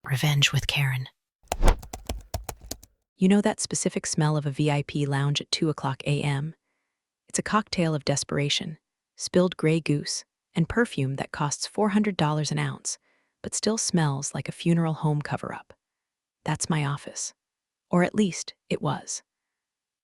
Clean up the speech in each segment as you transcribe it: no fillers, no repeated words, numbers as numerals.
Revenge with Karen. You know that specific smell of a VIP lounge at 2 o'clock a.m.? It's a cocktail of desperation, spilled Grey Goose, and perfume that costs $400 an ounce, but still smells like a funeral home cover-up. That's my office. Or at least, it was.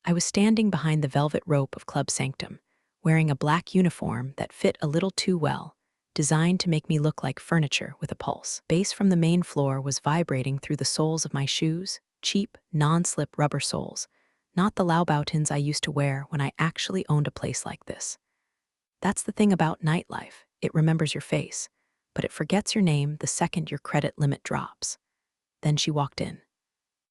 I was standing behind the velvet rope of Club Sanctum, wearing a black uniform that fit a little too well, designed to make me look like furniture with a pulse. Bass from the main floor was vibrating through the soles of my shoes, cheap, non-slip rubber soles, not the Laubautins I used to wear when I actually owned a place like this. That's the thing about nightlife. It remembers your face, but it forgets your name the second your credit limit drops. Then she walked in.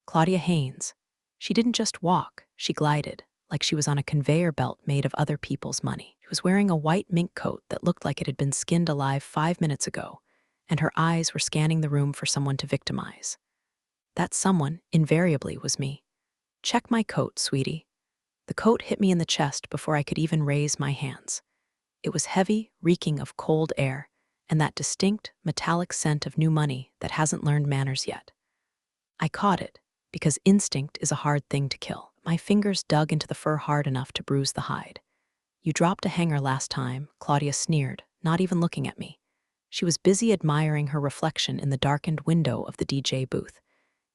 Claudia Haynes. She didn't just walk, she glided, like she was on a conveyor belt made of other people's money. She was wearing a white mink coat that looked like it had been skinned alive 5 minutes ago, and her eyes were scanning the room for someone to victimize. That someone, invariably, was me. "Check my coat, sweetie." The coat hit me in the chest before I could even raise my hands. It was heavy, reeking of cold air, and that distinct, metallic scent of new money that hasn't learned manners yet. I caught it, because instinct is a hard thing to kill. My fingers dug into the fur hard enough to bruise the hide. "You dropped a hanger last time," Claudia sneered, not even looking at me. She was busy admiring her reflection in the darkened window of the DJ booth.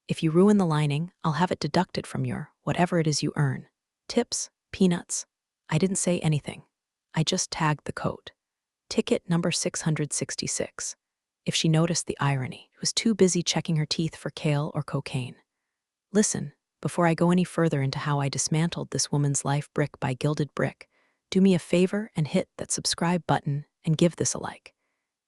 "If you ruin the lining, I'll have it deducted from your whatever it is you earn. Tips, peanuts." I didn't say anything. I just tagged the coat. Ticket number 666. If she noticed the irony, she was too busy checking her teeth for kale or cocaine. "Listen, before I go any further into how I dismantled this woman's life brick by gilded brick, do me a favor and hit that subscribe button and give this a like.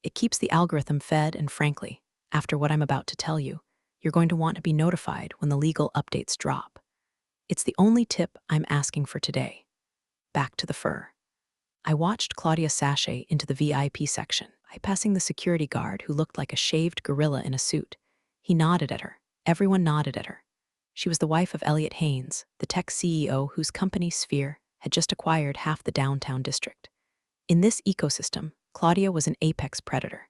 It keeps the algorithm fed, and frankly, after what I'm about to tell you, you're going to want to be notified when the legal updates drop. It's the only tip I'm asking for today." Back to the fur. I watched Claudia sashay into the VIP section, bypassing the security guard who looked like a shaved gorilla in a suit. He nodded at her. Everyone nodded at her. She was the wife of Elliot Haynes, the tech CEO whose company, Sphere, had just acquired half the downtown district. In this ecosystem, Claudia was an apex predator.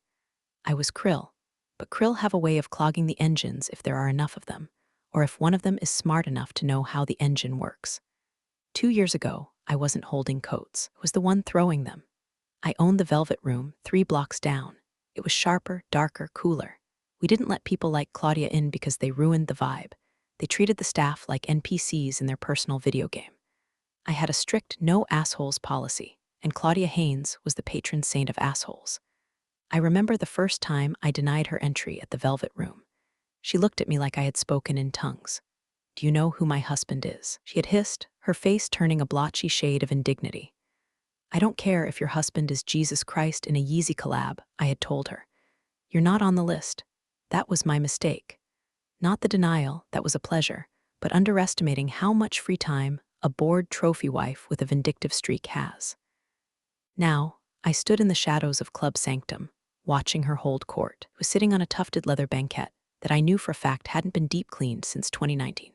I was Krill, but Krill have a way of clogging the engines if there are enough of them, or if one of them is smart enough to know how the engine works. 2 years ago, I wasn't holding coats. I was the one throwing them. I owned the Velvet Room 3 blocks down. It was sharper, darker, cooler. We didn't let people like Claudia in because they ruined the vibe. They treated the staff like NPCs in their personal video game. I had a strict no assholes policy, and Claudia Haynes was the patron saint of assholes. I remember the first time I denied her entry at the Velvet Room. She looked at me like I had spoken in tongues. "Do you know who my husband is?" she had hissed, her face turning a blotchy shade of indignity. "I don't care if your husband is Jesus Christ in a Yeezy collab," I had told her. "You're not on the list." That was my mistake. Not the denial, that was a pleasure, but underestimating how much free time a bored trophy wife with a vindictive streak has. Now, I stood in the shadows of Club Sanctum, watching her hold court. I was sitting on a tufted leather banquette that I knew for a fact hadn't been deep cleaned since 2019.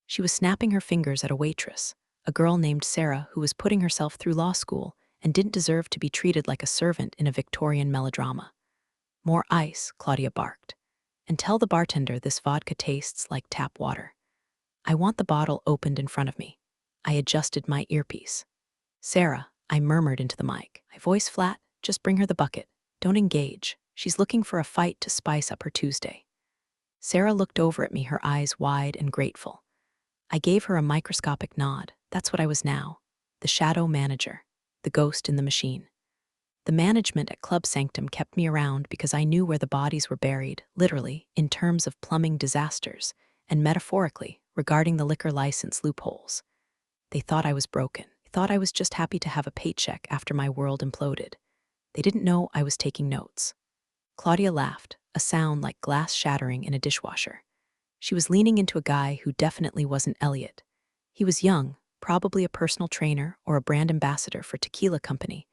She was snapping her fingers at a waitress, a girl named Sarah who was putting herself through law school and didn't deserve to be treated like a servant in a Victorian melodrama. "More ice," Claudia barked. "And tell the bartender this vodka tastes like tap water." "I want the bottle opened in front of me." I adjusted my earpiece. "Sarah," I murmured into the mic, my voice flat, "just bring her the bucket. Don't engage. She's looking for a fight to spice up her Tuesday." Sarah looked over at me, her eyes wide and grateful. I gave her a microscopic nod. That's what I was now. The shadow manager. The ghost in the machine. The management at Club Sanctum kept me around because I knew where the bodies were buried, literally, in terms of plumbing disasters, and metaphorically, regarding the liquor license loopholes. They thought I was broken. They thought I was just happy to have a paycheck after my world imploded. They didn't know I was taking notes. Claudia laughed, a sound like glass shattering in a dishwasher. She was leaning into a guy who definitely wasn't Elliot. He was young, probably a personal trainer or a brand ambassador for tequila company,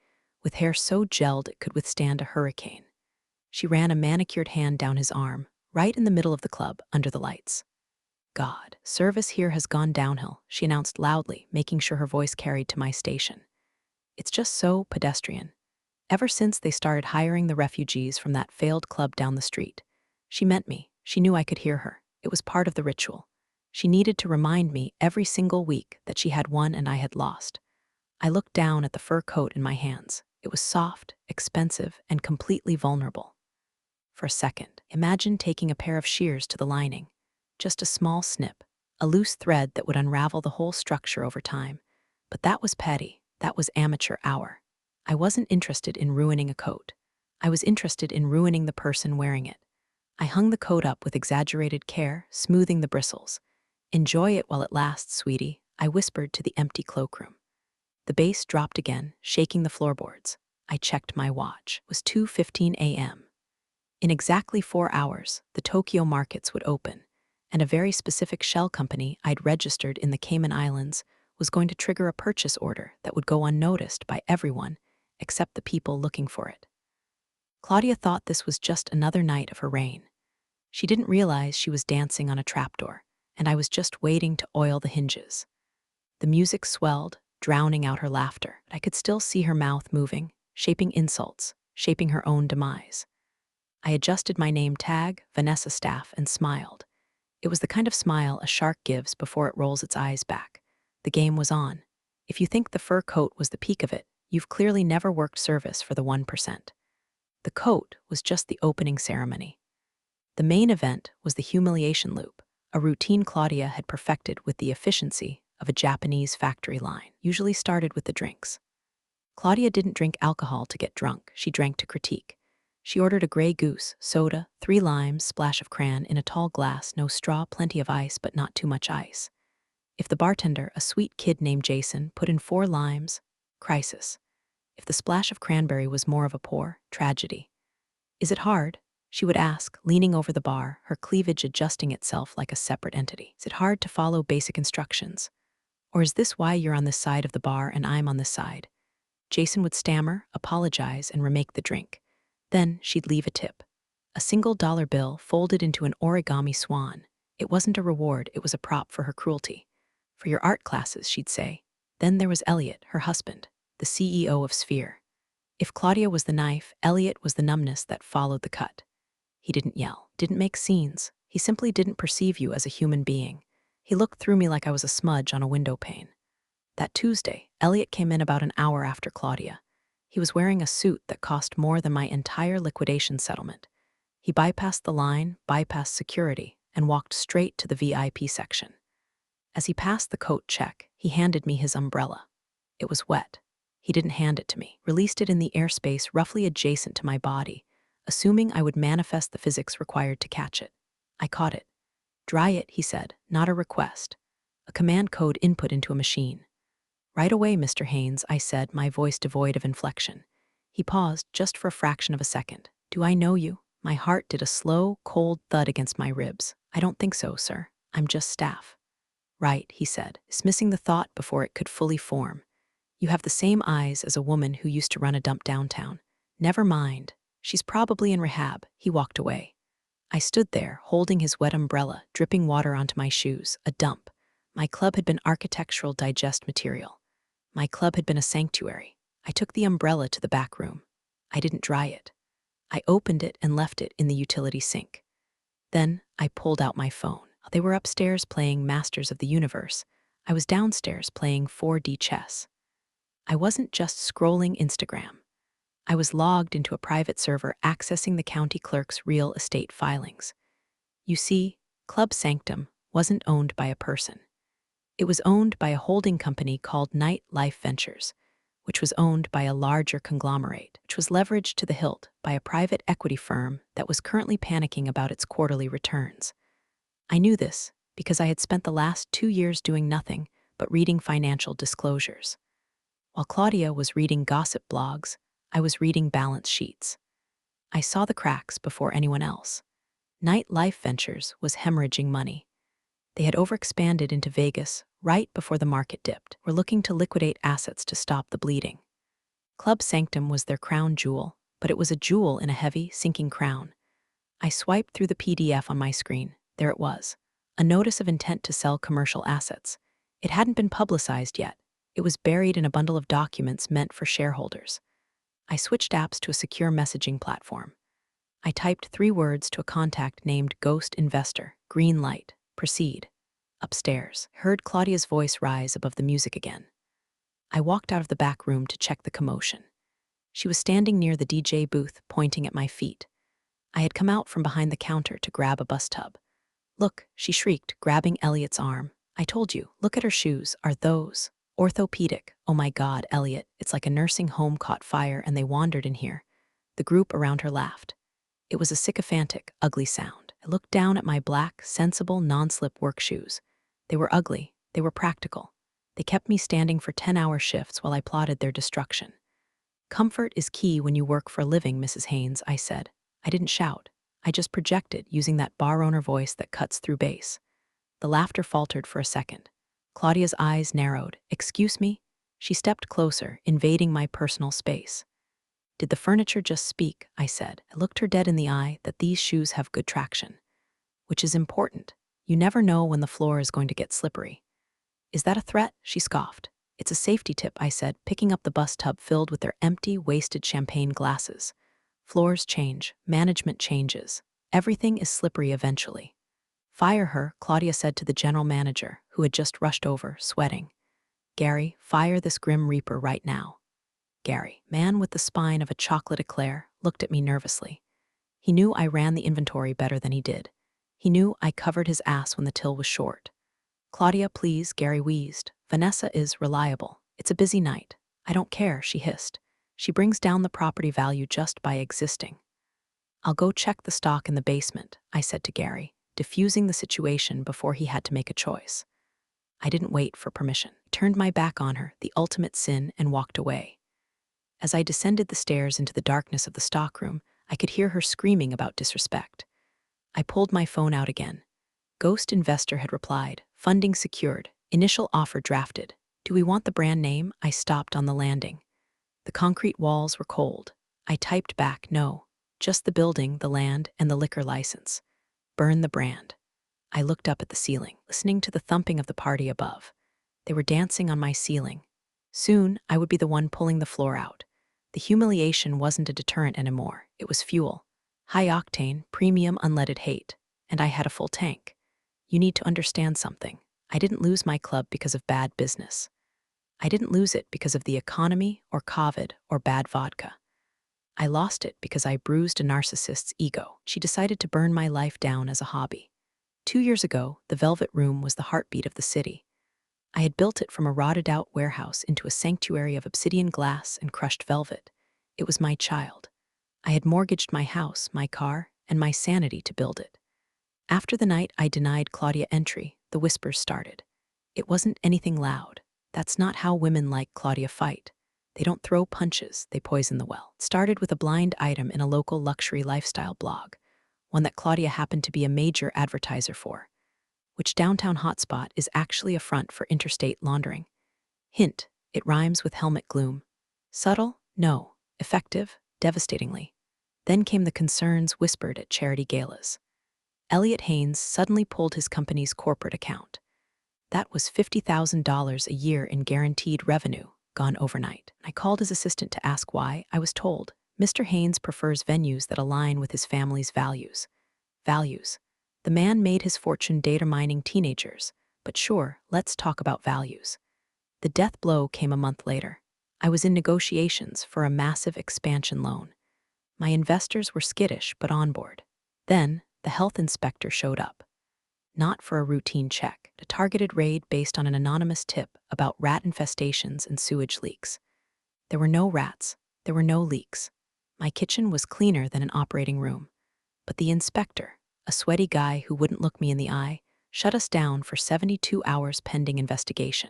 with hair so gelled it could withstand a hurricane. She ran a manicured hand down his arm, right in the middle of the club, under the lights. "God, service here has gone downhill," she announced loudly, making sure her voice carried to my station. "It's just so pedestrian. Ever since they started hiring the refugees from that failed club down the street." She meant me. She knew I could hear her. It was part of the ritual. She needed to remind me every single week that she had won and I had lost. I looked down at the fur coat in my hands. It was soft, expensive, and completely vulnerable. For a second, imagine taking a pair of shears to the lining. Just a small snip, a loose thread that would unravel the whole structure over time. But that was petty. That was amateur hour. I wasn't interested in ruining a coat. I was interested in ruining the person wearing it. I hung the coat up with exaggerated care, smoothing the bristles. "Enjoy it while it lasts, sweetie," I whispered to the empty cloakroom. The bass dropped again, shaking the floorboards. I checked my watch. It was 2:15 a.m. In exactly 4 hours, the Tokyo markets would open, and a very specific shell company I'd registered in the Cayman Islands was going to trigger a purchase order that would go unnoticed by everyone except the people looking for it. Claudia thought this was just another night of her reign. She didn't realize she was dancing on a trapdoor, and I was just waiting to oil the hinges. The music swelled, drowning out her laughter. I could still see her mouth moving, shaping insults, shaping her own demise. I adjusted my name tag, Vanessa Staff, and smiled. It was the kind of smile a shark gives before it rolls its eyes back. The game was on. If you think the fur coat was the peak of it, you've clearly never worked service for the 1%. The coat was just the opening ceremony. The main event was the humiliation loop, a routine Claudia had perfected with the efficiency of a Japanese factory line, usually started with the drinks. Claudia didn't drink alcohol to get drunk, she drank to critique. She ordered a Grey Goose, soda, 3 limes, splash of cran in a tall glass, no straw, plenty of ice, but not too much ice. If the bartender, a sweet kid named Jason, put in 4 limes, crisis. If the splash of cranberry was more of a pour, tragedy. "Is it hard?" she would ask, leaning over the bar, her cleavage adjusting itself like a separate entity. "Is it hard to follow basic instructions? Or is this why you're on this side of the bar and I'm on this side?" Jason would stammer, apologize, and remake the drink. Then she'd leave a tip. A single dollar bill folded into an origami swan. It wasn't a reward, it was a prop for her cruelty. "For your art classes," she'd say. Then there was Elliot, her husband, the CEO of Sphere. If Claudia was the knife, Elliot was the numbness that followed the cut. He didn't yell, didn't make scenes. He simply didn't perceive you as a human being. He looked through me like I was a smudge on a window pane. That Tuesday, Elliot came in about an hour after Claudia. He was wearing a suit that cost more than my entire liquidation settlement. He bypassed the line, bypassed security, and walked straight to the VIP section. As he passed the coat check, he handed me his umbrella. It was wet. He didn't hand it to me, released it in the airspace roughly adjacent to my body, assuming I would manifest the physics required to catch it. I caught it. "Dry it," he said, not a request. A command code input into a machine. "Right away, Mr. Haynes," I said, my voice devoid of inflection. He paused just for a fraction of a second. "Do I know you?" My heart did a slow, cold thud against my ribs. "I don't think so, sir. I'm just staff." "Right," he said, dismissing the thought before it could fully form. "You have the same eyes as a woman who used to run a dump downtown. Never mind. She's probably in rehab." He walked away. I stood there, holding his wet umbrella, dripping water onto my shoes. A dump. My club had been architectural digest material. My club had been a sanctuary. I took the umbrella to the back room. I didn't dry it. I opened it and left it in the utility sink. Then I pulled out my phone. They were upstairs playing Masters of the Universe. I was downstairs playing 4D chess. I wasn't just scrolling Instagram. I was logged into a private server accessing the county clerk's real estate filings. You see, Club Sanctum wasn't owned by a person. It was owned by a holding company called Night Life Ventures, which was owned by a larger conglomerate, which was leveraged to the hilt by a private equity firm that was currently panicking about its quarterly returns. I knew this because I had spent the last 2 years doing nothing but reading financial disclosures. While Claudia was reading gossip blogs, I was reading balance sheets. I saw the cracks before anyone else. Night Life Ventures was hemorrhaging money. They had overexpanded into Vegas right before the market dipped, were looking to liquidate assets to stop the bleeding. Club Sanctum was their crown jewel, but it was a jewel in a heavy, sinking crown. I swiped through the PDF on my screen. There it was. A notice of intent to sell commercial assets. It hadn't been publicized yet. It was buried in a bundle of documents meant for shareholders. I switched apps to a secure messaging platform. I typed 3 words to a contact named Ghost Investor. Green light. Proceed. Upstairs. Heard Claudia's voice rise above the music again. I walked out of the back room to check the commotion. She was standing near the DJ booth, pointing at my feet. I had come out from behind the counter to grab a bus tub. Look, she shrieked, grabbing Elliot's arm. I told you, look at her shoes. Are those orthopedic? Oh my God, Elliot, it's like a nursing home caught fire and they wandered in here. The group around her laughed. It was a sycophantic, ugly sound. I looked down at my black, sensible, non-slip work shoes. They were ugly. They were practical. They kept me standing for 10-hour shifts while I plotted their destruction. Comfort is key when you work for a living, Mrs. Haynes, I said. I didn't shout. I just projected, using that bar owner voice that cuts through bass. The laughter faltered for a second. Claudia's eyes narrowed. Excuse me? She stepped closer, invading my personal space. Did the furniture just speak? I said. I looked her dead in the eye that these shoes have good traction. Which is important. You never know when the floor is going to get slippery. Is that a threat? She scoffed. It's a safety tip, I said, picking up the bus tub filled with their empty, wasted champagne glasses. Floors change. Management changes. Everything is slippery eventually. Fire her, Claudia said to the general manager, who had just rushed over, sweating. Gary, fire this grim reaper right now. Gary, man with the spine of a chocolate eclair, looked at me nervously. He knew I ran the inventory better than he did. He knew I covered his ass when the till was short. Claudia, please, Gary wheezed. Vanessa is reliable. It's a busy night. I don't care, she hissed. She brings down the property value just by existing. I'll go check the stock in the basement, I said to Gary, diffusing the situation before he had to make a choice. I didn't wait for permission. I turned my back on her, the ultimate sin, and walked away. As I descended the stairs into the darkness of the stockroom, I could hear her screaming about disrespect. I pulled my phone out again. Ghost Investor had replied, funding secured, initial offer drafted. Do we want the brand name? I stopped on the landing. The concrete walls were cold. I typed back, no, just the building, the land, and the liquor license. Burn the brand. I looked up at the ceiling, listening to the thumping of the party above. They were dancing on my ceiling. Soon, I would be the one pulling the floor out. The humiliation wasn't a deterrent anymore. It was fuel. High-octane, premium unleaded hate. And I had a full tank. You need to understand something. I didn't lose my club because of bad business. I didn't lose it because of the economy or COVID or bad vodka. I lost it because I bruised a narcissist's ego. She decided to burn my life down as a hobby. 2 years ago, the Velvet Room was the heartbeat of the city. I had built it from a rotted-out warehouse into a sanctuary of obsidian glass and crushed velvet. It was my child. I had mortgaged my house, my car, and my sanity to build it. After the night I denied Claudia entry, the whispers started. It wasn't anything loud. That's not how women like Claudia fight. They don't throw punches, they poison the well. It started with a blind item in a local luxury lifestyle blog, one that Claudia happened to be a major advertiser for, which downtown hotspot is actually a front for interstate laundering. Hint, it rhymes with helmet gloom. Subtle? No. Effective? Devastatingly. Then came the concerns whispered at charity galas. Elliot Haynes suddenly pulled his company's corporate account. That was $50,000 a year in guaranteed revenue, gone overnight. I called his assistant to ask why. I was told, Mr. Haynes prefers venues that align with his family's values. Values. The man made his fortune data mining teenagers, but sure, let's talk about values. The death blow came a month later. I was in negotiations for a massive expansion loan. My investors were skittish but on board. Then, the health inspector showed up. Not for a routine check, a targeted raid based on an anonymous tip about rat infestations and sewage leaks. There were no rats. There were no leaks. My kitchen was cleaner than an operating room. But the inspector, a sweaty guy who wouldn't look me in the eye, shut us down for 72 hours pending investigation.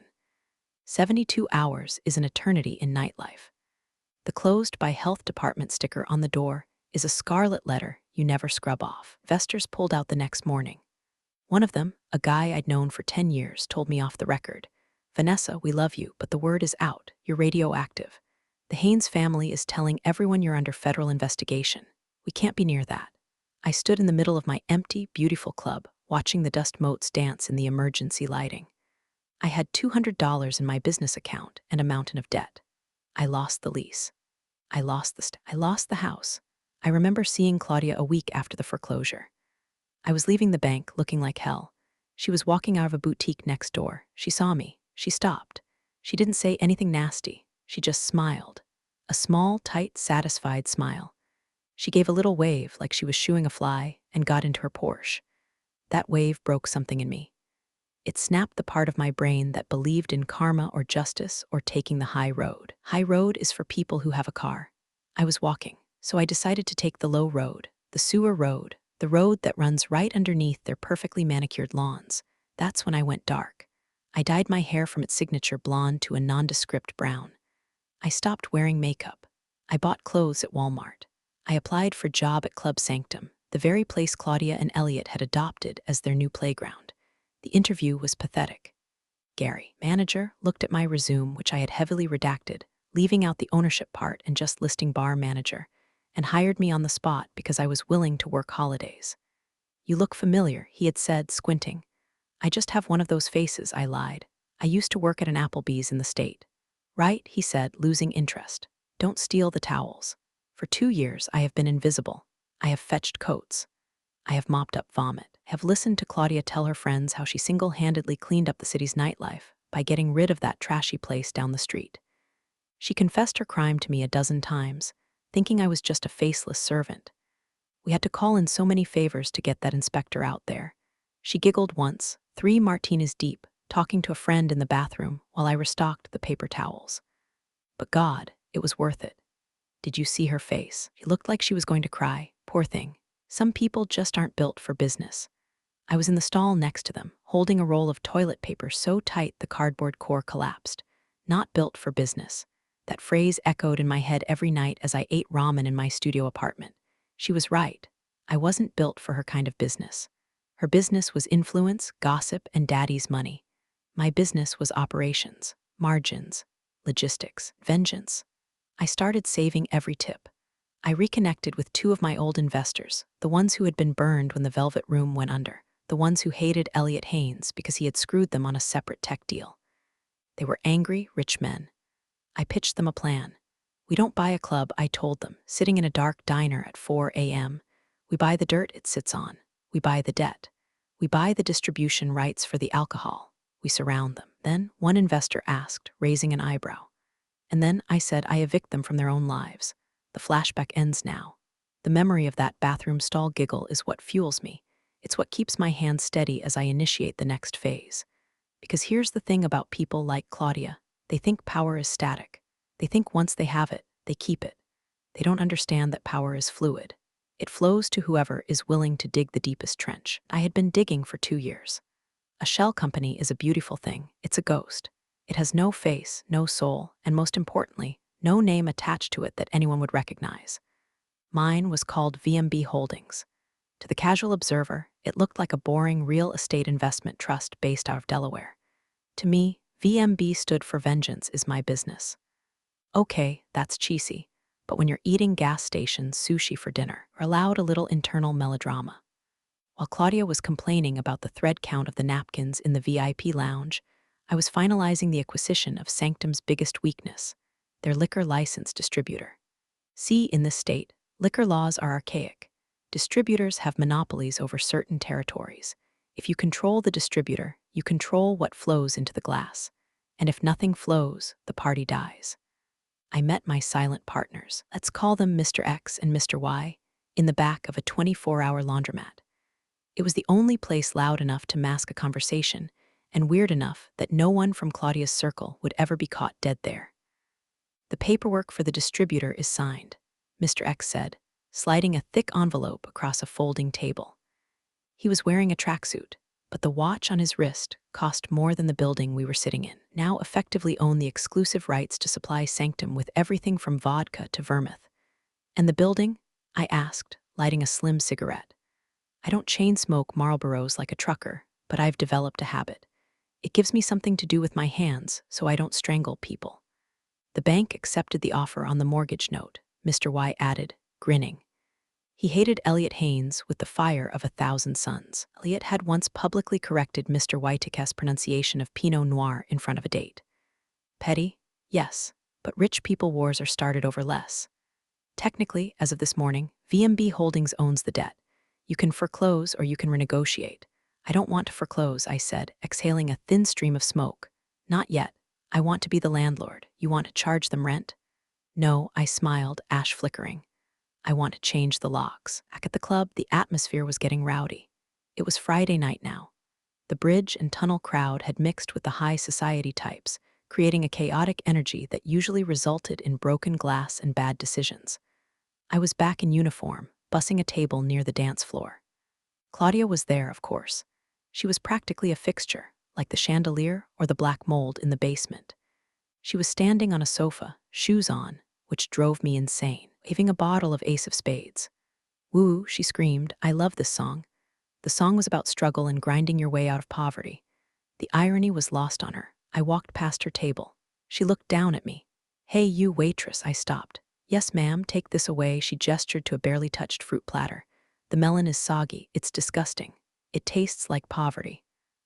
72 hours is an eternity in nightlife. The closed by health department sticker on the door is a scarlet letter you never scrub off. Investors pulled out the next morning. One of them, a guy I'd known for 10 years, told me off the record, Vanessa, we love you, but the word is out. You're radioactive. The Haynes family is telling everyone you're under federal investigation. We can't be near that. I stood in the middle of my empty, beautiful club, watching the dust motes dance in the emergency lighting. I had $200 in my business account and a mountain of debt. I lost the lease. I lost the house. I remember seeing Claudia a week after the foreclosure. I was leaving the bank looking like hell. She was walking out of a boutique next door. She saw me. She stopped. She didn't say anything nasty. She just smiled. A small, tight, satisfied smile. She gave a little wave like she was shooing a fly and got into her Porsche. That wave broke something in me. It snapped the part of my brain that believed in karma or justice or taking the high road. High road is for people who have a car. I was walking, so I decided to take the low road, the sewer road, the road that runs right underneath their perfectly manicured lawns. That's when I went dark. I dyed my hair from its signature blonde to a nondescript brown. I stopped wearing makeup. I bought clothes at Walmart. I applied for a job at Club Sanctum, the very place Claudia and Elliot had adopted as their new playground. The interview was pathetic. Gary, manager, looked at my resume, which I had heavily redacted, leaving out the ownership part and just listing bar manager, and hired me on the spot because I was willing to work holidays. You look familiar, he had said, squinting. I just have one of those faces, I lied. I used to work at an Applebee's in the state. Right, he said, losing interest. Don't steal the towels. For 2 years, I have been invisible. I have fetched coats. I have mopped up vomit. I have listened to Claudia tell her friends how she single-handedly cleaned up the city's nightlife by getting rid of that trashy place down the street. She confessed her crime to me a dozen times, thinking I was just a faceless servant. We had to call in so many favors to get that inspector out there. She giggled once, 3 martinis deep, talking to a friend in the bathroom while I restocked the paper towels. But God, it was worth it. Did you see her face? She looked like she was going to cry. Poor thing. Some people just aren't built for business. I was in the stall next to them, holding a roll of toilet paper so tight the cardboard core collapsed. Not built for business. That phrase echoed in my head every night as I ate ramen in my studio apartment. She was right. I wasn't built for her kind of business. Her business was influence, gossip, and daddy's money. My business was operations, margins, logistics, vengeance. I started saving every tip. I reconnected with 2 of my old investors, the ones who had been burned when the Velvet Room went under, the ones who hated Elliot Haynes because he had screwed them on a separate tech deal. They were angry, rich men. I pitched them a plan. We don't buy a club, I told them, sitting in a dark diner at 4 a.m. We buy the dirt it sits on. We buy the debt. We buy the distribution rights for the alcohol. We surround them. Then one investor asked, raising an eyebrow. And then I said I evict them from their own lives. The flashback ends now. The memory of that bathroom stall giggle is what fuels me. It's what keeps my hands steady as I initiate the next phase. Because here's the thing about people like Claudia. They think power is static. They think once they have it, they keep it. They don't understand that power is fluid. It flows to whoever is willing to dig the deepest trench. I had been digging for 2 years. A shell company is a beautiful thing. It's a ghost. It has no face, no soul, and most importantly, no name attached to it that anyone would recognize. Mine was called VMB Holdings. To the casual observer, it looked like a boring real estate investment trust based out of Delaware. To me, VMB stood for Vengeance is my business. Okay, that's cheesy, but when you're eating gas station sushi for dinner, we're allowed a little internal melodrama. While Claudia was complaining about the thread count of the napkins in the VIP lounge, I was finalizing the acquisition of Sanctum's biggest weakness, their liquor license distributor. See, in this state, liquor laws are archaic. Distributors have monopolies over certain territories. If you control the distributor, you control what flows into the glass. And if nothing flows, the party dies. I met my silent partners, let's call them Mr. X and Mr. Y, in the back of a 24-hour laundromat. It was the only place loud enough to mask a conversation, and weird enough that no one from Claudia's circle would ever be caught dead there. The paperwork for the distributor is signed, Mr. X said, sliding a thick envelope across a folding table. He was wearing a tracksuit, but the watch on his wrist cost more than the building we were sitting in. Now effectively own the exclusive rights to supply Sanctum with everything from vodka to vermouth. And the building? I asked, lighting a slim cigarette. I don't chain smoke Marlboros like a trucker, but I've developed a habit. It gives me something to do with my hands so I don't strangle people. The bank accepted the offer on the mortgage note, Mr. Y added, grinning. He hated Elliot Haynes with the fire of 1,000 suns. Elliot had once publicly corrected Mr. Whitaker's pronunciation of Pinot Noir in front of a date. Petty? Yes, but rich people wars are started over less. Technically, as of this morning, VMB Holdings owns the debt. You can foreclose or you can renegotiate. I don't want to foreclose, I said, exhaling a thin stream of smoke. Not yet. I want to be the landlord. You want to charge them rent? No, I smiled, ash flickering. I want to change the locks. Back at the club, the atmosphere was getting rowdy. It was Friday night now. The bridge and tunnel crowd had mixed with the high society types, creating a chaotic energy that usually resulted in broken glass and bad decisions. I was back in uniform, bussing a table near the dance floor. Claudia was there, of course. She was practically a fixture, like the chandelier or the black mold in the basement. She was standing on a sofa, shoes on, which drove me insane, waving a bottle of Ace of Spades. Woo, she screamed, I love this song. The song was about struggle and grinding your way out of poverty. The irony was lost on her. I walked past her table. She looked down at me. Hey, you waitress, I stopped. Yes, ma'am, take this away, she gestured to a barely touched fruit platter. The melon is soggy, it's disgusting. It tastes like poverty.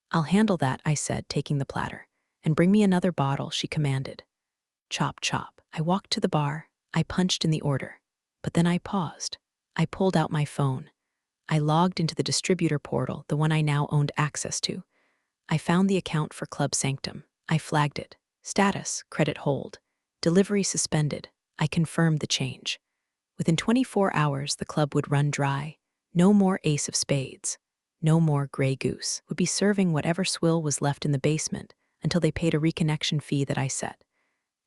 I'll handle that, I said, taking the platter. And bring me another bottle, she commanded. Chop, chop. I walked to the bar. I punched in the order. But then I paused. I pulled out my phone. I logged into the distributor portal, the one I now owned access to. I found the account for Club Sanctum. I flagged it. Status, credit hold. Delivery suspended. I confirmed the change. Within 24 hours, the club would run dry. No more Ace of Spades. No more Grey Goose. Would be serving whatever swill was left in the basement until they paid a reconnection fee that I set.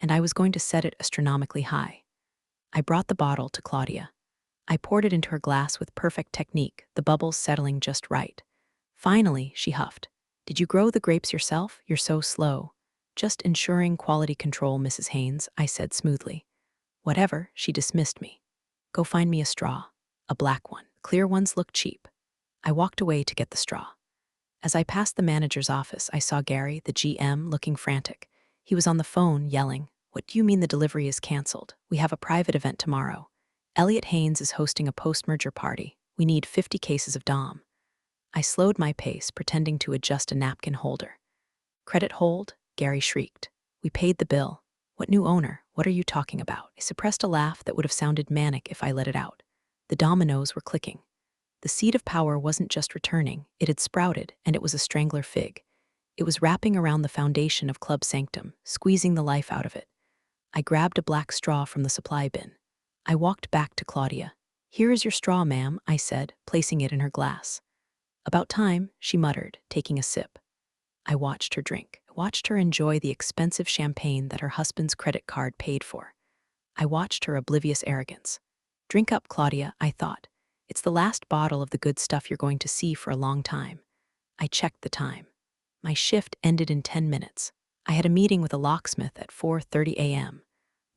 And I was going to set it astronomically high. I brought the bottle to Claudia. I poured it into her glass with perfect technique, the bubbles settling just right. Finally, she huffed. Did you grow the grapes yourself? You're so slow. Just ensuring quality control, Mrs. Haynes, I said smoothly. Whatever, she dismissed me. Go find me a straw. A black one. Clear ones look cheap. I walked away to get the straw. As I passed the manager's office, I saw Gary, the GM, looking frantic. He was on the phone, yelling, What do you mean the delivery is canceled? We have a private event tomorrow. Elliot Haynes is hosting a post-merger party. We need 50 cases of Dom. I slowed my pace, pretending to adjust a napkin holder. Credit hold? Gary shrieked. We paid the bill. What new owner? What are you talking about? I suppressed a laugh that would have sounded manic if I let it out. The dominoes were clicking. The seed of power wasn't just returning, it had sprouted, and it was a strangler fig. It was wrapping around the foundation of Club Sanctum, squeezing the life out of it. I grabbed a black straw from the supply bin. I walked back to Claudia. Here is your straw, ma'am, I said, placing it in her glass. About time, she muttered, taking a sip. I watched her drink. I watched her enjoy the expensive champagne that her husband's credit card paid for. I watched her oblivious arrogance. Drink up, Claudia, I thought. It's the last bottle of the good stuff you're going to see for a long time. I checked the time. My shift ended in 10 minutes. I had a meeting with a locksmith at 4:30 a.m.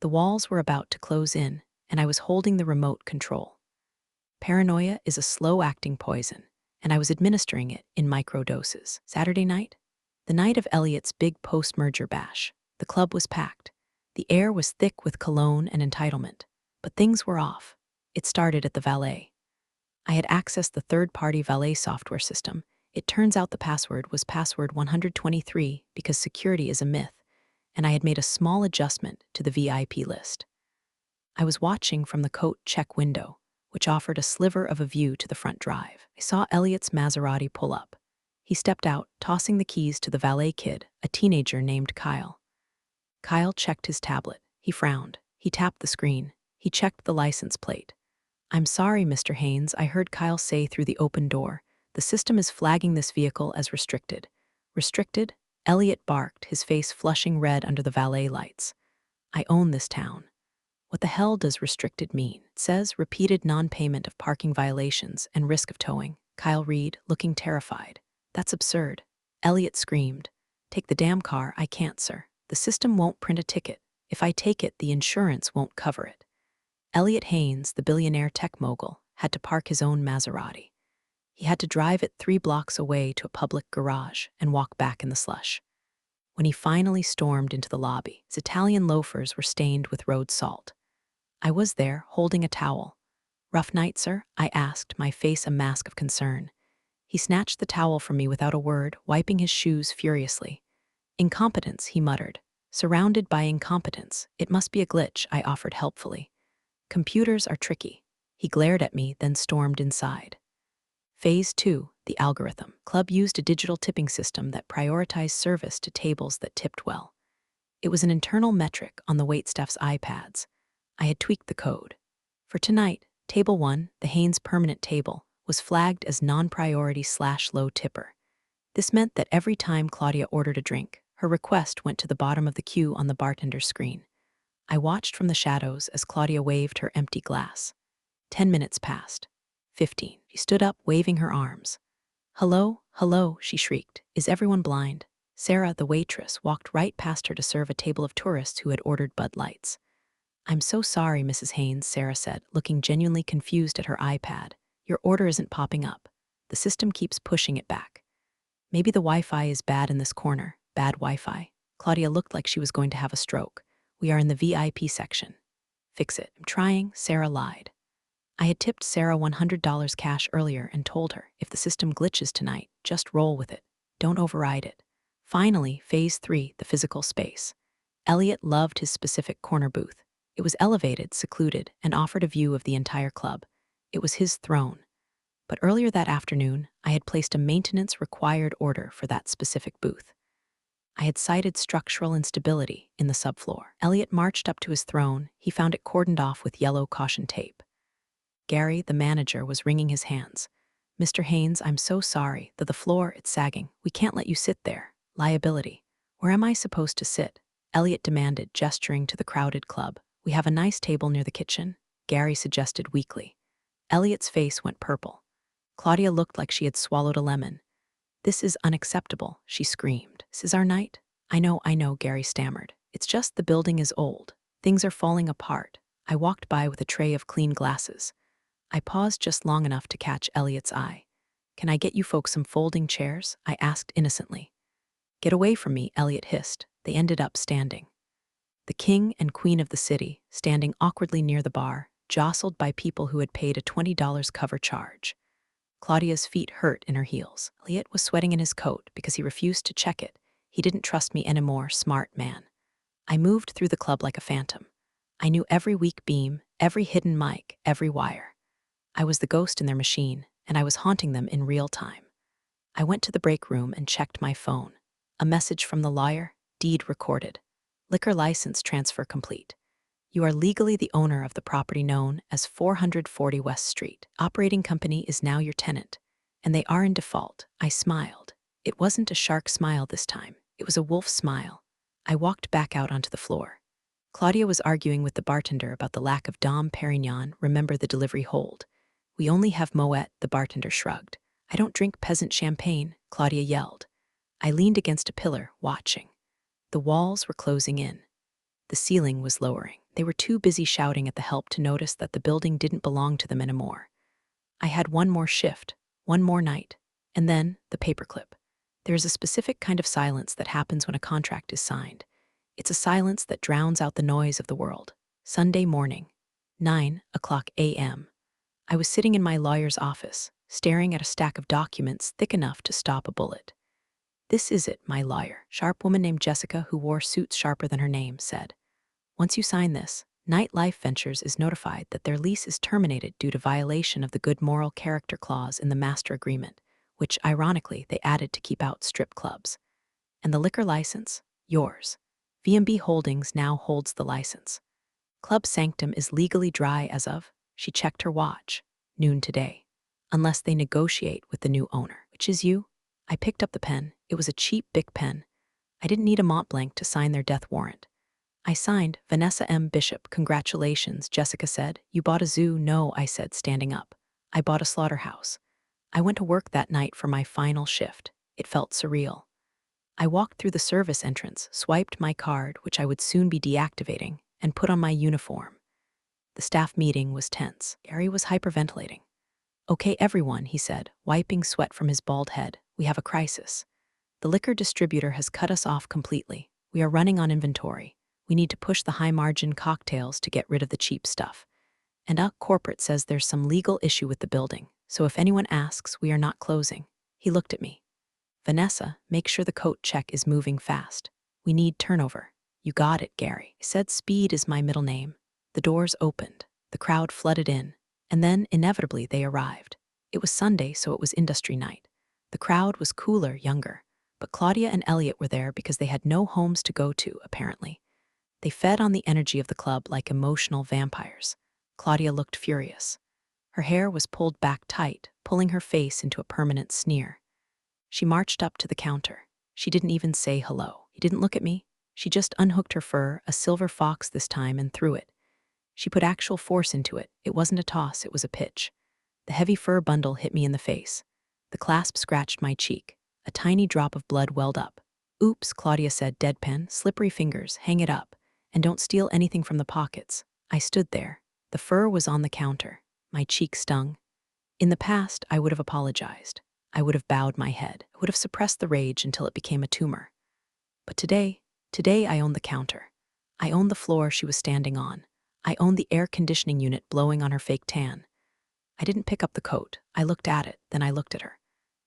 The walls were about to close in, and I was holding the remote control. Paranoia is a slow-acting poison, and I was administering it in microdoses. Saturday night? The night of Elliot's big post-merger bash. The club was packed. The air was thick with cologne and entitlement. But things were off. It started at the valet. I had accessed the third-party valet software system. It turns out the password was password 123 because security is a myth, and I had made a small adjustment to the VIP list. I was watching from the coat check window, which offered a sliver of a view to the front drive. I saw Elliot's Maserati pull up. He stepped out, tossing the keys to the valet kid, a teenager named Kyle. Kyle checked his tablet. He frowned. He tapped the screen. He checked the license plate. I'm sorry, Mr. Haynes, I heard Kyle say through the open door. The system is flagging this vehicle as restricted. Restricted? Elliot barked, his face flushing red under the valet lights. I own this town. What the hell does restricted mean? It says repeated non-payment of parking violations and risk of towing. Kyle read, looking terrified. That's absurd. Elliot screamed. Take the damn car, I can't, sir. The system won't print a ticket. If I take it, the insurance won't cover it. Elliot Haynes, the billionaire tech mogul, had to park his own Maserati. He had to drive it 3 blocks away to a public garage and walk back in the slush. When he finally stormed into the lobby, his Italian loafers were stained with road salt. I was there, holding a towel. Rough night, sir? I asked, my face a mask of concern. He snatched the towel from me without a word, wiping his shoes furiously. Incompetence, he muttered. Surrounded by incompetence. It must be a glitch, I offered helpfully. Computers are tricky. He glared at me, then stormed inside. Phase 2, the algorithm. Club used a digital tipping system that prioritized service to tables that tipped well. It was an internal metric on the waitstaff's iPads. I had tweaked the code. For tonight, Table 1, the Haynes permanent table, was flagged as non-priority/low tipper. This meant that every time Claudia ordered a drink, her request went to the bottom of the queue on the bartender's screen. I watched from the shadows as Claudia waved her empty glass. 10 minutes passed. 15. She stood up, waving her arms. "Hello, hello," she shrieked. "Is everyone blind?" Sarah, the waitress, walked right past her to serve a table of tourists who had ordered Bud Lights. "I'm so sorry, Mrs. Haynes," Sarah said, looking genuinely confused at her iPad. "Your order isn't popping up. The system keeps pushing it back. Maybe the Wi-Fi is bad in this corner. Bad Wi-Fi." Claudia looked like she was going to have a stroke. "We are in the VIP section." "Fix it." "I'm trying," Sarah lied. I had tipped Sarah $100 cash earlier and told her, if the system glitches tonight, just roll with it. Don't override it. Finally, Phase 3, the physical space. Elliot loved his specific corner booth. It was elevated, secluded, and offered a view of the entire club. It was his throne. But earlier that afternoon, I had placed a maintenance-required order for that specific booth. I had cited structural instability in the subfloor. Elliot marched up to his throne. He found it cordoned off with yellow caution tape. Gary, the manager, was wringing his hands. "Mr. Haynes, I'm so sorry. The floor, it's sagging. We can't let you sit there. Liability." "Where am I supposed to sit?" Elliot demanded, gesturing to the crowded club. "We have a nice table near the kitchen," Gary suggested weakly. Elliot's face went purple. Claudia looked like she had swallowed a lemon. "This is unacceptable," she screamed. "This is our night?" I know, Gary stammered. "It's just the building is old. Things are falling apart." I walked by with a tray of clean glasses. I paused just long enough to catch Elliot's eye. "Can I get you folks some folding chairs?" I asked innocently. "Get away from me," Elliot hissed. They ended up standing. The king and queen of the city, standing awkwardly near the bar, jostled by people who had paid a $20 cover charge. Claudia's feet hurt in her heels. Elliot was sweating in his coat because he refused to check it. He didn't trust me anymore, smart man. I moved through the club like a phantom. I knew every weak beam, every hidden mic, every wire. I was the ghost in their machine, and I was haunting them in real time. I went to the break room and checked my phone. A message from the lawyer, deed recorded. Liquor license transfer complete. You are legally the owner of the property known as 440 West Street. Operating company is now your tenant, and they are in default. I smiled. It wasn't a shark smile this time. It was a wolf smile. I walked back out onto the floor. Claudia was arguing with the bartender about the lack of Dom Perignon, remember the delivery hold. "We only have Moet," the bartender shrugged. "I don't drink peasant champagne," Claudia yelled. I leaned against a pillar, watching. The walls were closing in. The ceiling was lowering. They were too busy shouting at the help to notice that the building didn't belong to them anymore. I had one more shift, one more night, and then the paperclip. There is a specific kind of silence that happens when a contract is signed. It's a silence that drowns out the noise of the world. Sunday morning, 9:00 a.m. I was sitting in my lawyer's office, staring at a stack of documents thick enough to stop a bullet. "This is it," my lawyer, sharp woman named Jessica who wore suits sharper than her name, said. "Once you sign this, Nightlife Ventures is notified that their lease is terminated due to violation of the good moral character clause in the master agreement, which, ironically, they added to keep out strip clubs. And the liquor license? Yours. VMB Holdings now holds the license. Club Sanctum is legally dry as of," she checked her watch, "noon today. Unless they negotiate with the new owner, which is you." I picked up the pen. It was a cheap Bic pen. I didn't need a Montblanc to sign their death warrant. I signed, "Vanessa M. Bishop, congratulations," Jessica said. "You bought a zoo?" "No," I said, standing up. "I bought a slaughterhouse." I went to work that night for my final shift. It felt surreal. I walked through the service entrance, swiped my card, which I would soon be deactivating, and put on my uniform. The staff meeting was tense. Gary was hyperventilating. "Okay, everyone," he said, wiping sweat from his bald head. "We have a crisis. The liquor distributor has cut us off completely. We are running on inventory. We need to push the high-margin cocktails to get rid of the cheap stuff. And corporate says there's some legal issue with the building, so if anyone asks, we are not closing." He looked at me. "Vanessa, make sure the coat check is moving fast. We need turnover." "You got it, Gary." I said speed is my middle name. The doors opened. The crowd flooded in, and then, inevitably, they arrived. It was Sunday, so it was industry night. The crowd was cooler, younger, but Claudia and Elliot were there because they had no homes to go to, apparently. They fed on the energy of the club like emotional vampires. Claudia looked furious. Her hair was pulled back tight, pulling her face into a permanent sneer. She marched up to the counter. She didn't even say hello. He didn't look at me. She just unhooked her fur, a silver fox this time, and threw it. She put actual force into it. It wasn't a toss, it was a pitch. The heavy fur bundle hit me in the face. The clasp scratched my cheek. A tiny drop of blood welled up. Oops, Claudia said, deadpan, slippery fingers, hang it up. And don't steal anything from the pockets. I stood there. The fur was on the counter. My cheek stung. In the past, I would have apologized. I would have bowed my head. I would have suppressed the rage until it became a tumor. But today I owned the counter. I owned the floor she was standing on. I owned the air conditioning unit blowing on her fake tan. I didn't pick up the coat. I looked at it, then I looked at her.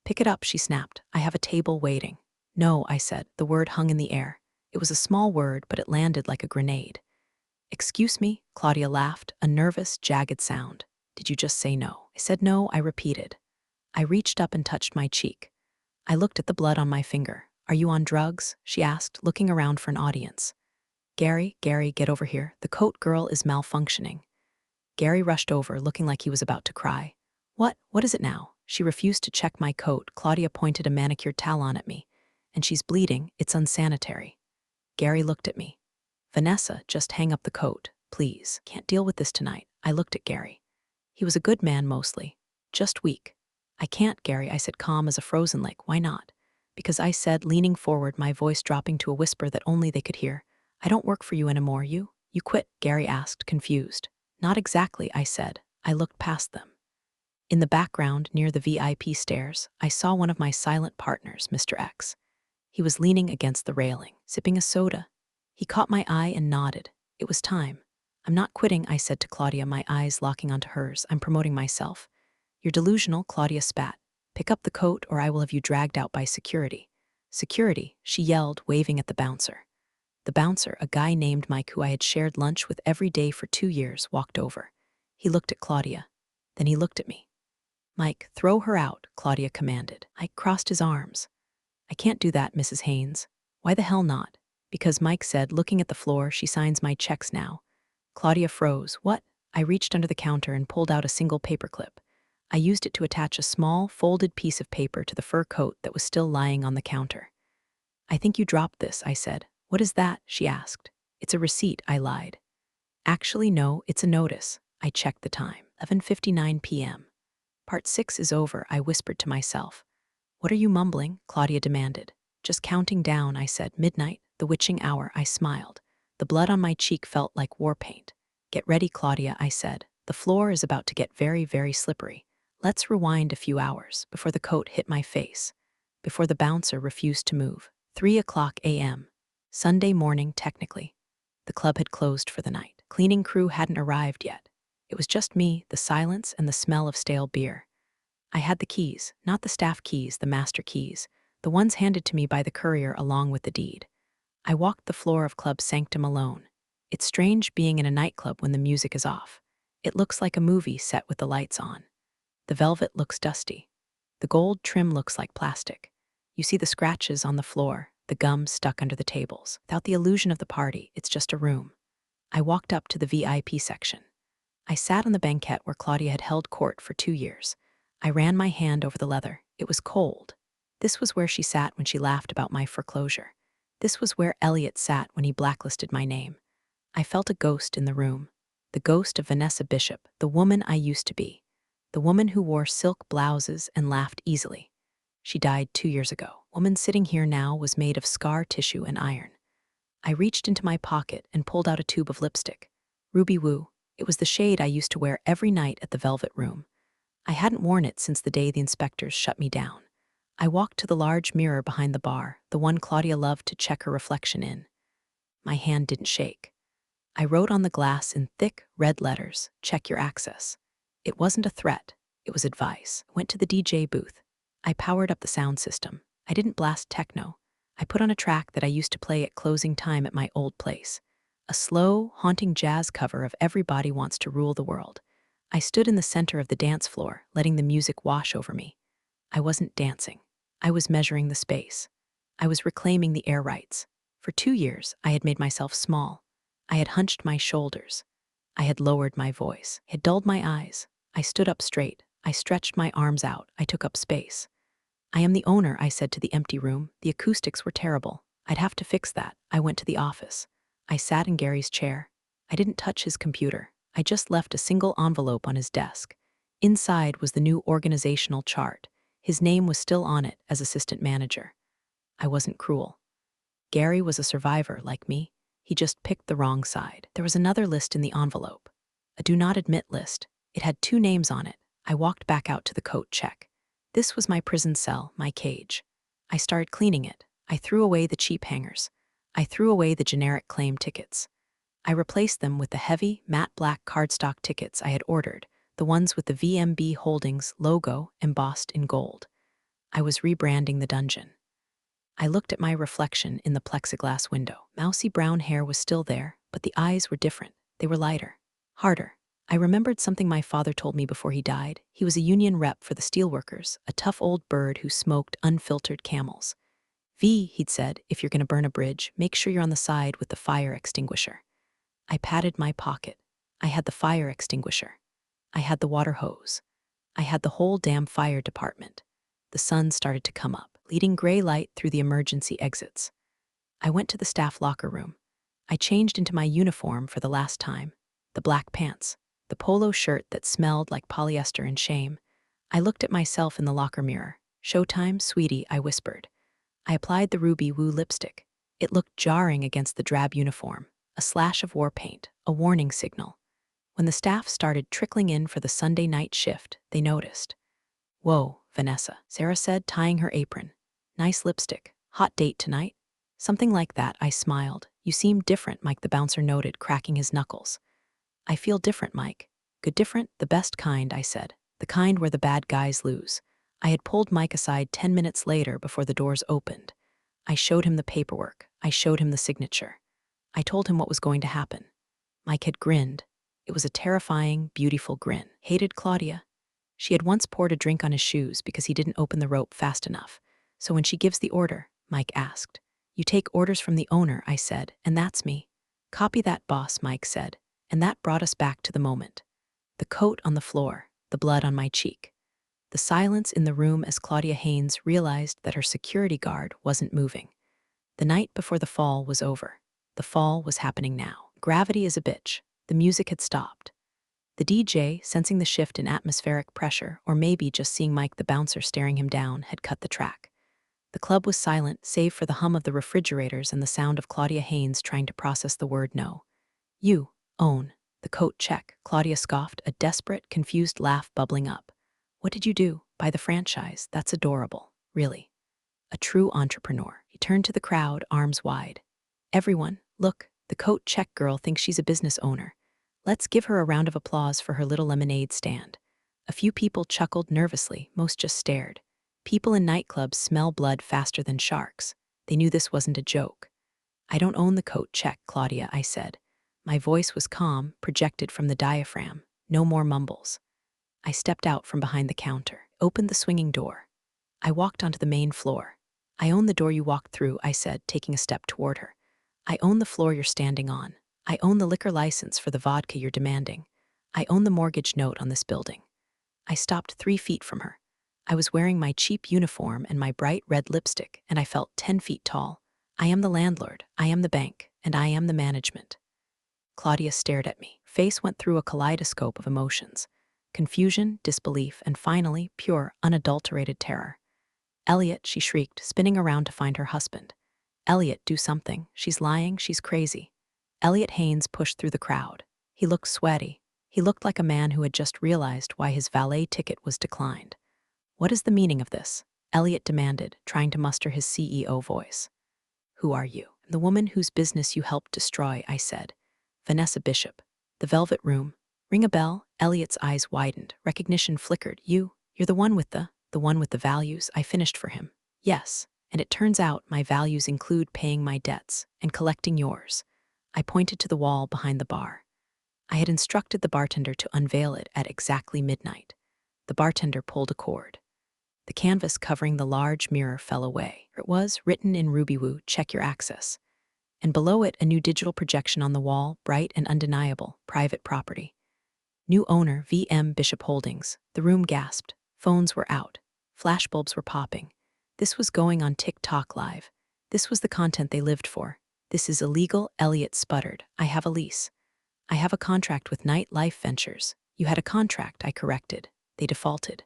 Pick it up, she snapped. I have a table waiting. No, I said. The word hung in the air. It was a small word, but it landed like a grenade. Excuse me, Claudia laughed, a nervous, jagged sound. Did you just say no? I said no, I repeated. I reached up and touched my cheek. I looked at the blood on my finger. Are you on drugs? She asked, looking around for an audience. Gary, get over here. The coat girl is malfunctioning. Gary rushed over, looking like he was about to cry. What is it now? She refused to check my coat. Claudia pointed a manicured talon at me. And she's bleeding. It's unsanitary. Gary looked at me. Vanessa, just hang up the coat, please. Can't deal with this tonight. I looked at Gary. He was a good man mostly. Just weak. I can't, Gary, I said, calm as a frozen lake. Why not? Because I said, leaning forward, my voice dropping to a whisper that only they could hear. I don't work for you anymore, you? You quit? Gary asked, confused. Not exactly, I said. I looked past them. In the background, near the VIP stairs, I saw one of my silent partners, Mr. X. He was leaning against the railing, sipping a soda. He caught my eye and nodded. It was time. I'm not quitting, I said to Claudia, my eyes locking onto hers. I'm promoting myself. You're delusional, Claudia spat. Pick up the coat or I will have you dragged out by security. Security, she yelled, waving at the bouncer. The bouncer, a guy named Mike who I had shared lunch with every day for 2 years, walked over. He looked at Claudia. Then he looked at me. Mike, throw her out, Claudia commanded. Mike crossed his arms. I can't do that, Mrs. Haynes. Why the hell not? Because Mike said, looking at the floor, she signs my checks now. Claudia froze. What? I reached under the counter and pulled out a single paperclip. I used it to attach a small, folded piece of paper to the fur coat that was still lying on the counter. I think you dropped this, I said. What is that? She asked. It's a receipt, I lied. Actually, no, it's a notice. I checked the time. 11:59 p.m. Part 6 is over, I whispered to myself. What are you mumbling? Claudia demanded. Just counting down, I said. Midnight, the witching hour, I smiled. The blood on my cheek felt like war paint. Get ready, Claudia, I said. The floor is about to get very, very slippery. Let's rewind a few hours before the coat hit my face, before the bouncer refused to move. 3:00 a.m. Sunday morning, technically. The club had closed for the night. Cleaning crew hadn't arrived yet. It was just me, the silence, and the smell of stale beer. I had the keys, not the staff keys, the master keys, the ones handed to me by the courier along with the deed. I walked the floor of Club Sanctum alone. It's strange being in a nightclub when the music is off. It looks like a movie set with the lights on. The velvet looks dusty. The gold trim looks like plastic. You see the scratches on the floor, the gum stuck under the tables. Without the illusion of the party, it's just a room. I walked up to the VIP section. I sat on the banquette where Claudia had held court for 2 years. I ran my hand over the leather. It was cold. This was where she sat when she laughed about my foreclosure. This was where Elliot sat when he blacklisted my name. I felt a ghost in the room. The ghost of Vanessa Bishop, the woman I used to be. The woman who wore silk blouses and laughed easily. She died 2 years ago. The woman sitting here now was made of scar tissue and iron. I reached into my pocket and pulled out a tube of lipstick. Ruby Woo. It was the shade I used to wear every night at the Velvet Room. I hadn't worn it since the day the inspectors shut me down. I walked to the large mirror behind the bar, the one Claudia loved to check her reflection in. My hand didn't shake. I wrote on the glass in thick, red letters, check your access. It wasn't a threat. It was advice. I went to the DJ booth. I powered up the sound system. I didn't blast techno. I put on a track that I used to play at closing time at my old place. a slow, haunting jazz cover of Everybody Wants to Rule the World. I stood in the center of the dance floor, letting the music wash over me. I wasn't dancing. I was measuring the space. I was reclaiming the air rights. For 2 years, I had made myself small. I had hunched my shoulders. I had lowered my voice. I had dulled my eyes. I stood up straight. I stretched my arms out. I took up space. I am the owner, I said to the empty room. The acoustics were terrible. I'd have to fix that. I went to the office. I sat in Gary's chair. I didn't touch his computer. I just left a single envelope on his desk. Inside was the new organizational chart. His name was still on it as assistant manager. I wasn't cruel. Gary was a survivor like me. He just picked the wrong side. There was another list in the envelope. A do not admit list. It had 2 names on it. I walked back out to the coat check. This was my prison cell, my cage. I started cleaning it. I threw away the cheap hangers. I threw away the generic claim tickets. I replaced them with the heavy, matte black cardstock tickets I had ordered, the ones with the VMB Holdings logo embossed in gold. I was rebranding the dungeon. I looked at my reflection in the plexiglass window. Mousy brown hair was still there, but the eyes were different. They were lighter, harder. I remembered something my father told me before he died. He was a union rep for the steelworkers, a tough old bird who smoked unfiltered Camels. V, he'd said, if you're going to burn a bridge, make sure you're on the side with the fire extinguisher. I patted my pocket. I had the fire extinguisher. I had the water hose. I had the whole damn fire department. The sun started to come up, leading gray light through the emergency exits. I went to the staff locker room. I changed into my uniform for the last time. The black pants, the polo shirt that smelled like polyester and shame. I looked at myself in the locker mirror. Showtime, sweetie, I whispered. I applied the Ruby Woo lipstick. It looked jarring against the drab uniform, a slash of war paint, a warning signal. When the staff started trickling in for the Sunday night shift, they noticed. Whoa, Vanessa, Sarah said, tying her apron. Nice lipstick. Hot date tonight? Something like that, I smiled. You seem different, Mike the bouncer noted, cracking his knuckles. I feel different, Mike. Good different? The best kind, I said. The kind where the bad guys lose. I had pulled Mike aside 10 minutes later before the doors opened. I showed him the paperwork. I showed him the signature. I told him what was going to happen. Mike had grinned. It was a terrifying, beautiful grin. Hated Claudia. She had once poured a drink on his shoes because he didn't open the rope fast enough. So when she gives the order, Mike asked. You take orders from the owner, I said, and that's me. Copy that, boss, Mike said. And that brought us back to the moment. The coat on the floor, the blood on my cheek. The silence in the room as Claudia Haynes realized that her security guard wasn't moving. The night before the fall was over. The fall was happening now. Gravity is a bitch. The music had stopped. The DJ, sensing the shift in atmospheric pressure, or maybe just seeing Mike the bouncer staring him down, had cut the track. The club was silent, save for the hum of the refrigerators and the sound of Claudia Haynes trying to process the word no. You, own, the coat check, Claudia scoffed, a desperate, confused laugh bubbling up. What did you do? Buy the franchise? That's adorable. Really. A true entrepreneur. He turned to the crowd, arms wide. Everyone, look, the coat check girl thinks she's a business owner. Let's give her a round of applause for her little lemonade stand. A few people chuckled nervously, most just stared. People in nightclubs smell blood faster than sharks. They knew this wasn't a joke. I don't own the coat check, Claudia, I said. My voice was calm, projected from the diaphragm. No more mumbles. I stepped out from behind the counter, opened the swinging door. I walked onto the main floor. I own the door you walked through, I said, taking a step toward her. I own the floor you're standing on. I own the liquor license for the vodka you're demanding. I own the mortgage note on this building. I stopped 3 feet from her. I was wearing my cheap uniform and my bright red lipstick, and I felt 10 feet tall. I am the landlord, I am the bank, and I am the management. Claudia stared at me. Face went through a kaleidoscope of emotions. Confusion, disbelief, and finally, pure, unadulterated terror. Elliot, she shrieked, spinning around to find her husband. Elliot, do something. She's lying, she's crazy. Elliot Haynes pushed through the crowd. He looked sweaty. He looked like a man who had just realized why his valet ticket was declined. What is the meaning of this? Elliot demanded, trying to muster his CEO voice. Who are you? The woman whose business you helped destroy, I said. Vanessa Bishop. The Velvet Room. Ring a bell? Elliot's eyes widened. Recognition flickered. You're the one with the values, I finished for him. Yes, and it turns out my values include paying my debts and collecting yours. I pointed to the wall behind the bar. I had instructed the bartender to unveil it at exactly midnight. The bartender pulled a cord. The canvas covering the large mirror fell away. It was written in Ruby Woo, "Check your access." And below it, a new digital projection on the wall, bright and undeniable, private property. New owner, VM Bishop Holdings. The room gasped. Phones were out. Flashbulbs were popping. This was going on TikTok Live. This was the content they lived for. "This is illegal," Elliot sputtered. "I have a lease. I have a contract with Night Life Ventures." "You had a contract," I corrected. "They defaulted.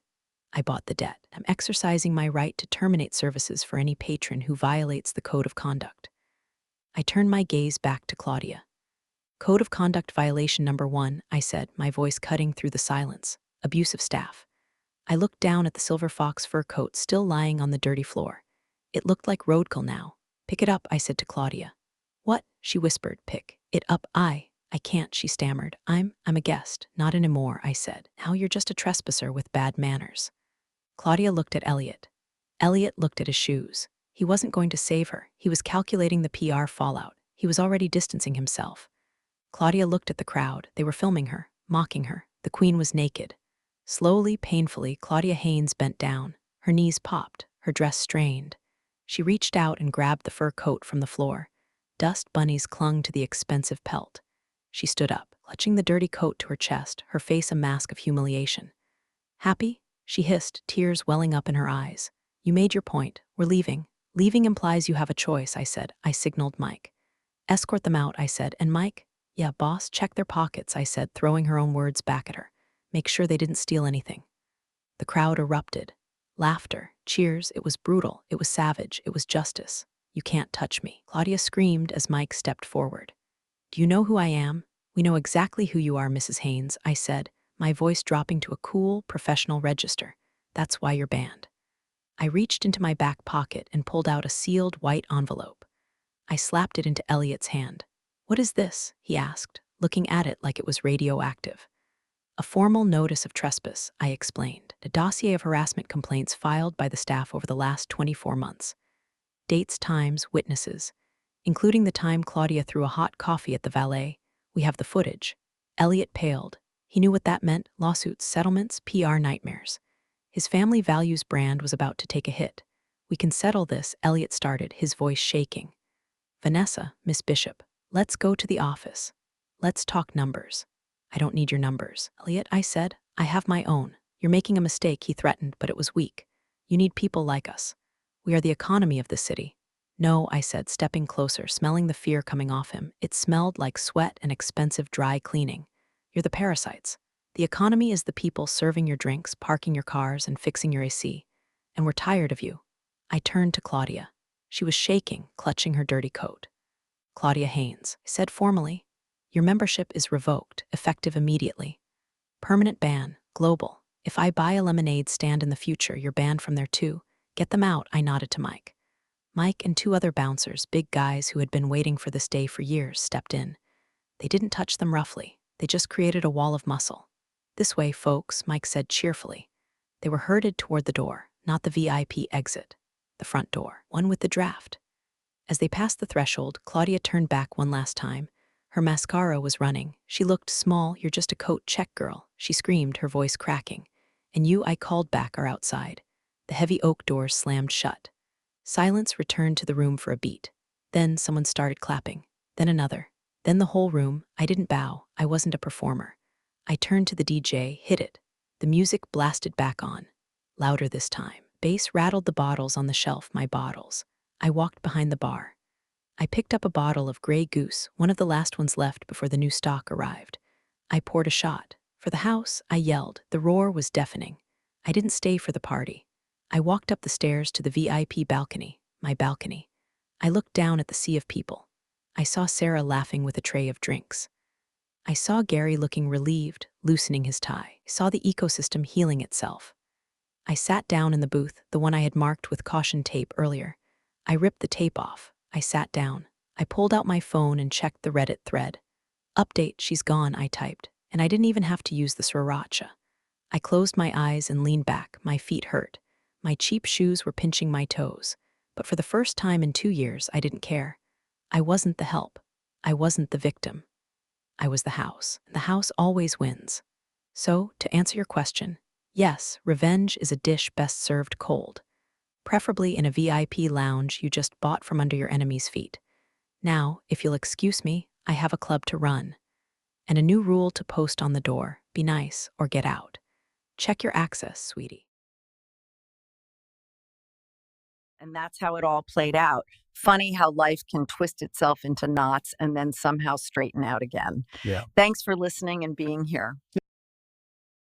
I bought the debt. I'm exercising my right to terminate services for any patron who violates the code of conduct." I turned my gaze back to Claudia. "Code of conduct violation number 1, I said, my voice cutting through the silence. "Abusive staff." I looked down at the silver fox fur coat still lying on the dirty floor. It looked like roadkill now. "Pick it up," I said to Claudia. "What?" she whispered. "Pick it up." I can't," she stammered. I'm a guest." "Not anymore," I said. "Now you're just a trespasser with bad manners." Claudia looked at Elliot. Elliot looked at his shoes. He wasn't going to save her. He was calculating the PR fallout. He was already distancing himself. Claudia looked at the crowd. They were filming her, mocking her. The queen was naked. Slowly, painfully, Claudia Haynes bent down. Her knees popped, her dress strained. She reached out and grabbed the fur coat from the floor. Dust bunnies clung to the expensive pelt. She stood up, clutching the dirty coat to her chest, her face a mask of humiliation. "Happy?" she hissed, tears welling up in her eyes. "You made your point. We're leaving." "Leaving implies you have a choice," I said. I signaled Mike. "Escort them out," I said. "And Mike?" "Yeah, boss, check their pockets," I said, throwing her own words back at her. "Make sure they didn't steal anything." The crowd erupted. Laughter, cheers. It was brutal. It was savage. It was justice. "You can't touch me," Claudia screamed as Mike stepped forward. "Do you know who I am?" "We know exactly who you are, Mrs. Haynes," I said, my voice dropping to a cool, professional register. "That's why you're banned." I reached into my back pocket and pulled out a sealed white envelope. I slapped it into Elliot's hand. "What is this?" he asked, looking at it like it was radioactive. "A formal notice of trespass," I explained. "A dossier of harassment complaints filed by the staff over the last 24 months. Dates, times, witnesses, including the time Claudia threw a hot coffee at the valet. We have the footage." Elliot paled. He knew what that meant: lawsuits, settlements, PR nightmares. His family values brand was about to take a hit. "We can settle this," Elliot started, his voice shaking. "Vanessa, Miss Bishop, let's go to the office. Let's talk numbers." "I don't need your numbers, Elliot," I said. "I have my own." "You're making a mistake," he threatened, but it was weak. "You need people like us. We are the economy of the city." "No," I said, stepping closer, smelling the fear coming off him. It smelled like sweat and expensive dry cleaning. "You're the parasites. The economy is the people serving your drinks, parking your cars, and fixing your AC. And we're tired of you." I turned to Claudia. She was shaking, clutching her dirty coat. "Claudia Haynes," I said formally, "your membership is revoked, effective immediately. Permanent ban, global. If I buy a lemonade stand in the future, you're banned from there too. Get them out," I nodded to Mike. Mike and 2 other bouncers, big guys who had been waiting for this day for years, stepped in. They didn't touch them roughly. They just created a wall of muscle. "This way, folks," Mike said cheerfully. They were herded toward the door, not the VIP exit. The front door, one with the draft. As they passed the threshold, Claudia turned back one last time. Her mascara was running. She looked small. "You're just a coat check girl," she screamed, her voice cracking. "And you," I called back, "are outside." The heavy oak doors slammed shut. Silence returned to the room for a beat. Then someone started clapping. Then another. Then the whole room. I didn't bow. I wasn't a performer. I turned to the DJ, hit it. The music blasted back on. Louder this time. Bass rattled the bottles on the shelf, my bottles. I walked behind the bar. I picked up a bottle of Grey Goose, one of the last ones left before the new stock arrived. I poured a shot. "For the house," I yelled. The roar was deafening. I didn't stay for the party. I walked up the stairs to the VIP balcony, my balcony. I looked down at the sea of people. I saw Sarah laughing with a tray of drinks. I saw Gary looking relieved, loosening his tie. I saw the ecosystem healing itself. I sat down in the booth, the one I had marked with caution tape earlier. I ripped the tape off. I sat down. I pulled out my phone and checked the Reddit thread. "Update, she's gone," I typed, and I didn't even have to use the sriracha. I closed my eyes and leaned back. My feet hurt. My cheap shoes were pinching my toes. But for the first time in 2 years, I didn't care. I wasn't the help. I wasn't the victim. I was the house. The house always wins. So, to answer your question, yes, revenge is a dish best served cold, preferably in a VIP lounge you just bought from under your enemy's feet. Now, if you'll excuse me, I have a club to run. And a new rule to post on the door: be nice or get out. Check your access, sweetie. And that's how it all played out. Funny how life can twist itself into knots and then somehow straighten out again. Yeah. Thanks for listening and being here.